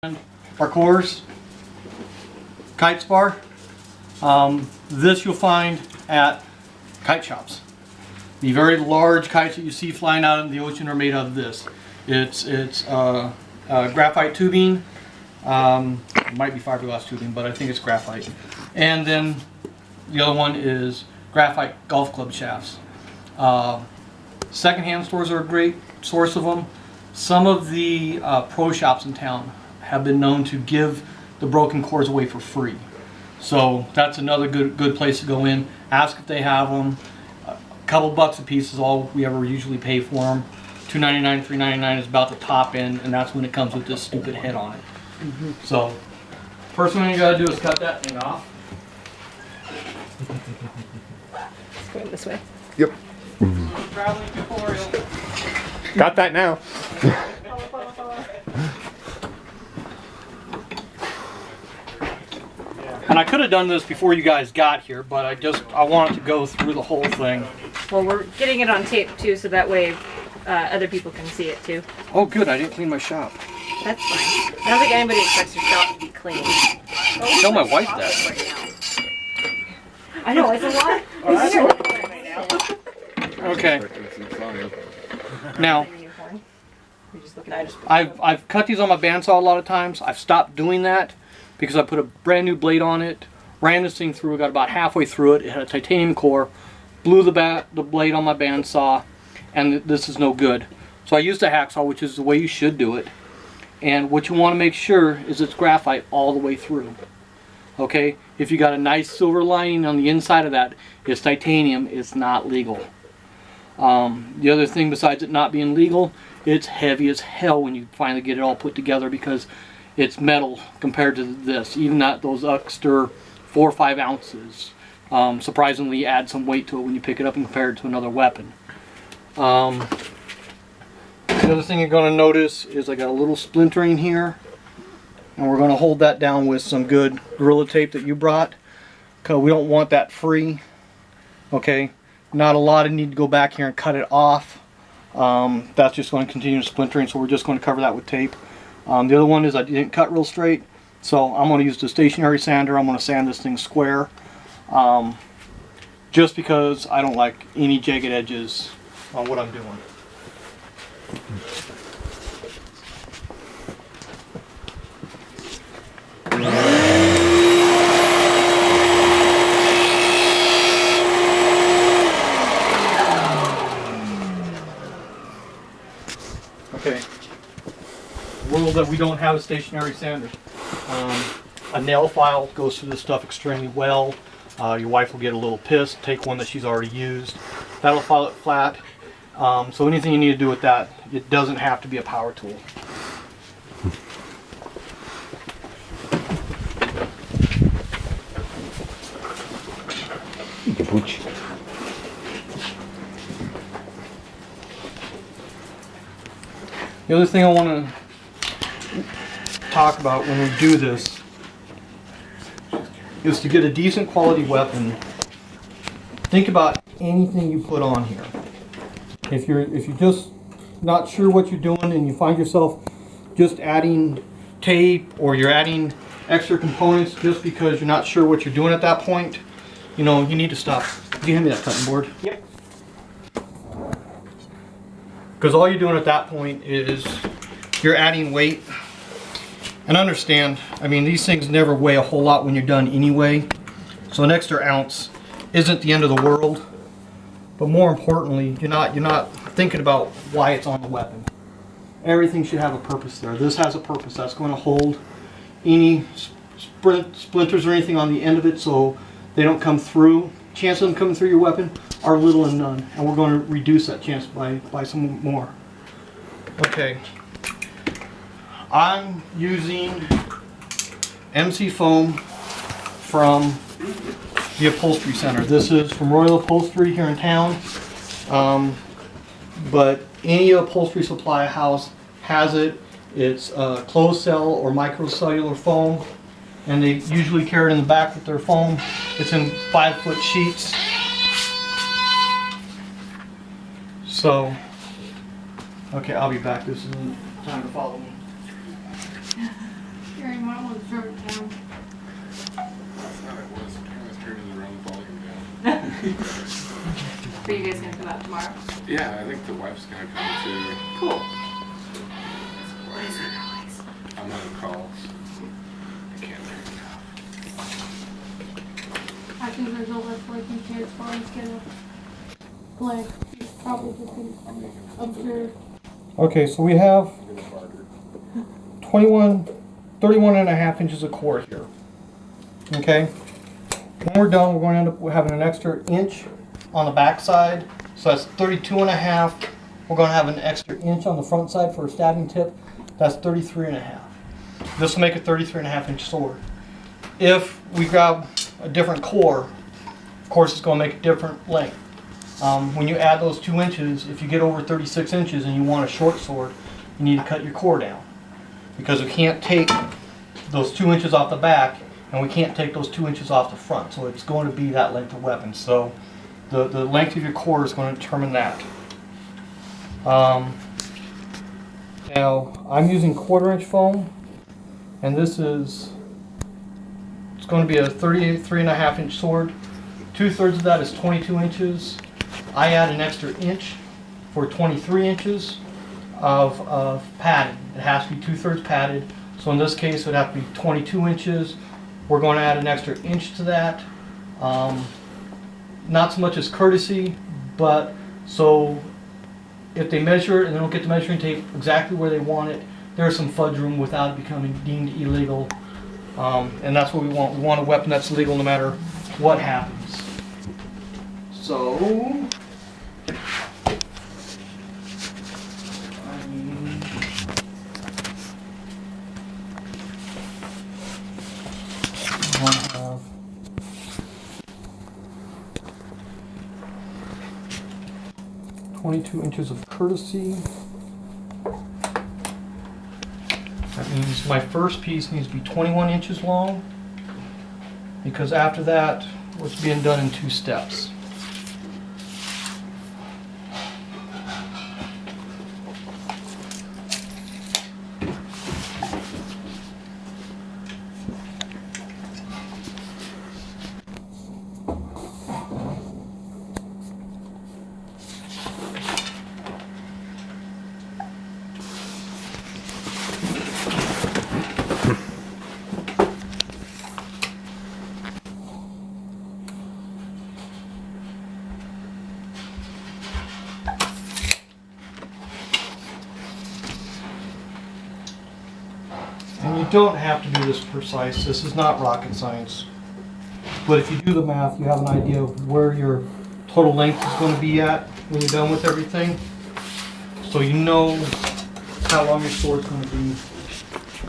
Our cores, kite spar. This you'll find at kite shops. The very large kites that you see flying out in the ocean are made out of this. It's graphite tubing. It might be fiberglass tubing, but I think it's graphite. And then the other one is graphite golf club shafts. Secondhand stores are a great source of them. Some of the pro shops in town have been known to give the broken cores away for free. So that's another good place to go in. Ask if they have them. A couple bucks a piece is all we ever usually pay for them. $2.99, $3.99 is about the top end, and that's when it comes with this stupid head on it. So first thing you gotta do is cut that thing off. It's going this way. Yep. Traveling tutorial. Got that now. And I could have done this before you guys got here, but I wanted to go through the whole thing. Well, we're getting it on tape too, so that way other people can see it too. Oh good, I didn't clean my shop. That's fine. I don't think anybody expects your shop to be clean. Tell my wife that. I know, it's a lot. Okay. Now, I've cut these on my bandsaw a lot of times. I've stopped doing that because I put a brand new blade on it, ran this thing through, got about halfway through it. It had a titanium core, blew the blade on my bandsaw, and this is no good. So I used a hacksaw, which is the way you should do it. And what you want to make sure is it's graphite all the way through. Okay? If you got a nice silver lining on the inside of that, it's titanium, it's not legal. The other thing besides it not being legal, it's heavy as hell when you finally get it all put together because it's metal compared to this. Even those extra 4 or 5 ounces surprisingly add some weight to it when you pick it up and compare it to another weapon. The other thing you're going to notice is I got a little splintering here, and we're going to hold that down with some good Gorilla Tape that you brought because we don't want that free. Okay, not a lot of need to go back here and cut it off. That's just going to continue splintering, so we're just going to cover that with tape. The other one is I didn't cut real straight, so I'm going to use the stationary sander. I'm going to sand this thing square, just because I don't like any jagged edges on what I'm doing. Okay. World that we don't have a stationary sander. A nail file goes through this stuff extremely well. Your wife will get a little pissed. Take one that she's already used. That'll file it flat. So anything you need to do with that, it doesn't have to be a power tool. The other thing I want to talk about when we do this is to get a decent quality weapon. Think about anything you put on here. If you're just not sure what you're doing and you find yourself just adding tape or you're adding extra components just because you're not sure what you're doing at that point, you know, you need to stop. Can you hand me that cutting board? Yep. Because all you're doing at that point is you're adding weight. And understand, I mean, these things never weigh a whole lot when you're done anyway. So an extra ounce isn't the end of the world. But more importantly, you're not thinking about why it's on the weapon. Everything should have a purpose there. This has a purpose. That's going to hold any splinters or anything on the end of it so they don't come through. Chance of them coming through your weapon are little and none. And we're going to reduce that chance by some more. Okay. I'm using MC foam from the Upholstery Center. This is from Royal Upholstery here in town, but any upholstery supply house has it. It's closed cell or microcellular foam, and they usually carry it in the back with their foam. It's in 5-foot sheets. So, okay, I'll be back. This isn't time to follow me. Are you guys gonna come out tomorrow? Yeah, I think the wife's gonna come too. Cool. What is that noise? I'm on calls. I can't hear enough. I think there's a left liking chance for him to get a play. He's probably just gonna observe. Okay, so we have 31 and a half inches of core here. Okay? When we're done, we're going to end up having an extra inch on the back side. So that's 32 and a half. We're going to have an extra inch on the front side for a stabbing tip. That's 33 and a half. This will make a 33 and a half inch sword. If we grab a different core, of course it's going to make a different length. When you add those 2 inches, if you get over 36 inches and you want a short sword, you need to cut your core down. Because we can't take those 2 inches off the back and we can't take those 2 inches off the front. So it's going to be that length of weapon. So the length of your core is going to determine that. Now I'm using 1/4 inch foam, and it's going to be a 33 and a half inch sword. 2/3 of that is 22 inches. I add an extra inch for 23 inches of padding. It has to be 2/3 padded. So in this case, it would have to be 22 inches. We're going to add an extra inch to that. Not so much as courtesy, but so if they measure it and they don't get the measuring tape exactly where they want it, there's some fudge room without it becoming deemed illegal. And that's what we want. We want a weapon that's legal no matter what happens. So, I have 22 inches of courtesy. That means my first piece needs to be 21 inches long, because after that, it's being done in 2 steps. And you don't have to do this precise. This is not rocket science. But if you do the math, you have an idea of where your total length is going to be at when you're done with everything. So you know how long your sword's going to be.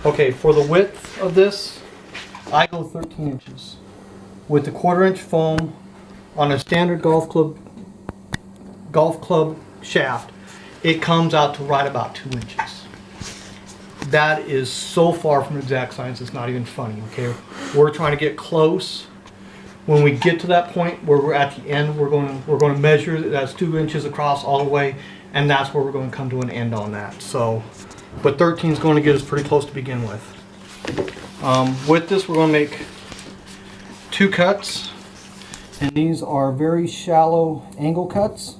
Okay, for the width of this, I go 13 inches. With the 1/4 inch foam on a standard golf club shaft, it comes out to right about 2 inches. That is so far from exact science, it's not even funny, okay? We're trying to get close. When we get to that point where we're at the end, we're going to measure that's 2 inches across all the way, and that's where we're going to come to an end on that. So, but 13 is going to get us pretty close to begin with. With this, we're going to make 2 cuts, and these are very shallow angle cuts.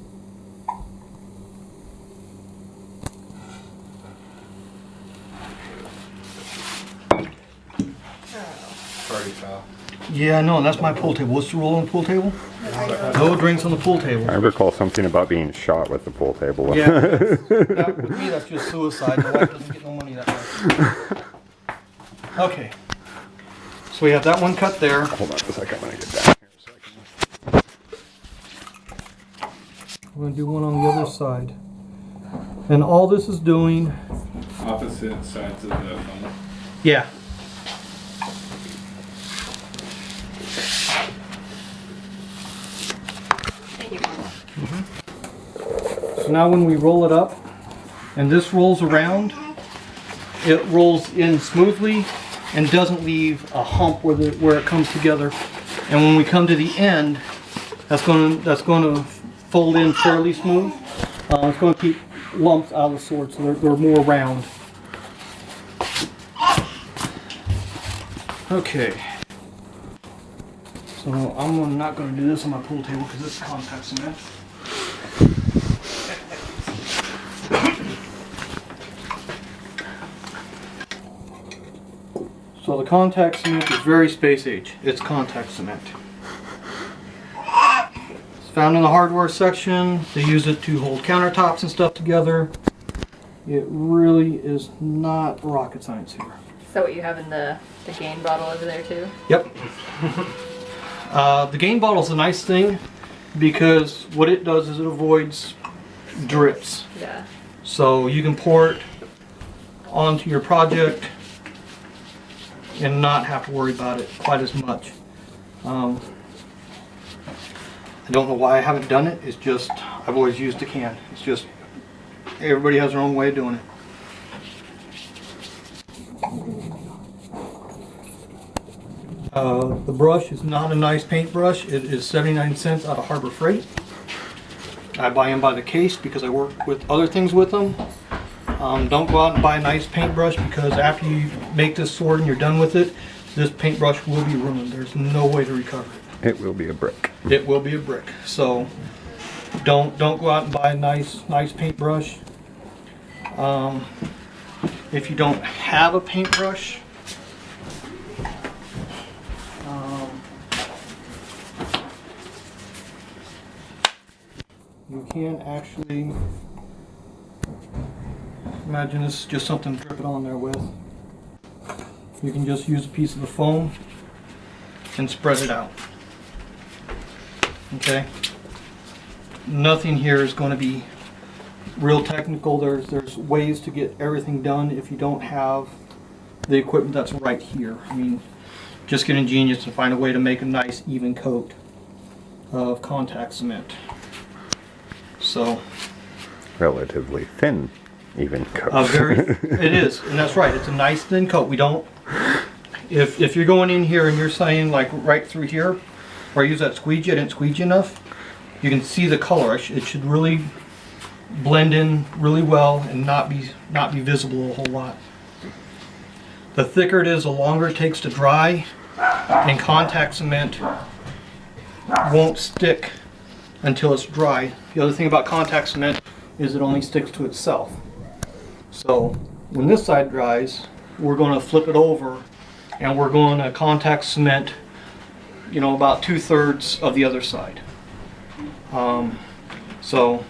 Party foul. Yeah, no, that's my pool table. What's the rule on the pool table? No drinks on the pool table. I recall something about being shot with the pool table. Yeah, with me that's just suicide. My wife doesn't get no money that way. Okay, so we have that one cut there. Hold on a second, I'm gonna get down here a second. We're going to do one on the other side. And all this is doing... Opposite sides of the funnel. Yeah. Thank you. So now when we roll it up, and this rolls around, it rolls in smoothly and doesn't leave a hump where it comes together. And when we come to the end, that's going to fold in fairly smooth. It's going to keep lumps out of the sword, so they're more round. Okay. So I'm not going to do this on my pool table because it's contact cement. So the contact cement is very space age. It's contact cement. It's found in the hardware section. They use it to hold countertops and stuff together. It really is not rocket science here. Is that what you have in the gain bottle over there too? Yep. The gain bottle is a nice thing because what it does is it avoids drips. Yeah. So you can pour it onto your project and not have to worry about it quite as much. I don't know why I haven't done it. It's just I've always used a can. It's just everybody has their own way of doing it. The brush is not a nice paintbrush. It is 79 cents out of Harbor Freight. I buy them by the case because I work with other things with them. Don't go out and buy a nice paintbrush because after you make this sword and you're done with it, this paintbrush will be ruined. There's no way to recover it. It will be a brick. It will be a brick. So don't go out and buy a nice paintbrush. If you don't have a paintbrush, you can actually imagine this is just something to drip it on there with. You can just use a piece of the foam and spread it out. Okay? Nothing here is going to be real technical. There's ways to get everything done if you don't have the equipment that's right here. I mean, just get ingenious and find a way to make a nice even coat of contact cement. So, Relatively thin, even coat. it is, and that's right. It's a nice thin coat. We don't. If you're going in here and you're saying like right through here, or I use that squeegee, I didn't squeegee enough. You can see the color. It should really blend in really well and not be visible a whole lot. The thicker it is, the longer it takes to dry, and contact cement won't stick until it's dry. The other thing about contact cement is it only sticks to itself. So when this side dries, we're going to flip it over and we're going to contact cement, you know, about 2/3 of the other side. So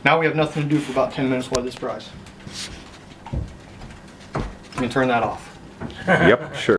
now we have nothing to do for about 10 minutes while this dries. You can turn that off. Yep, sure.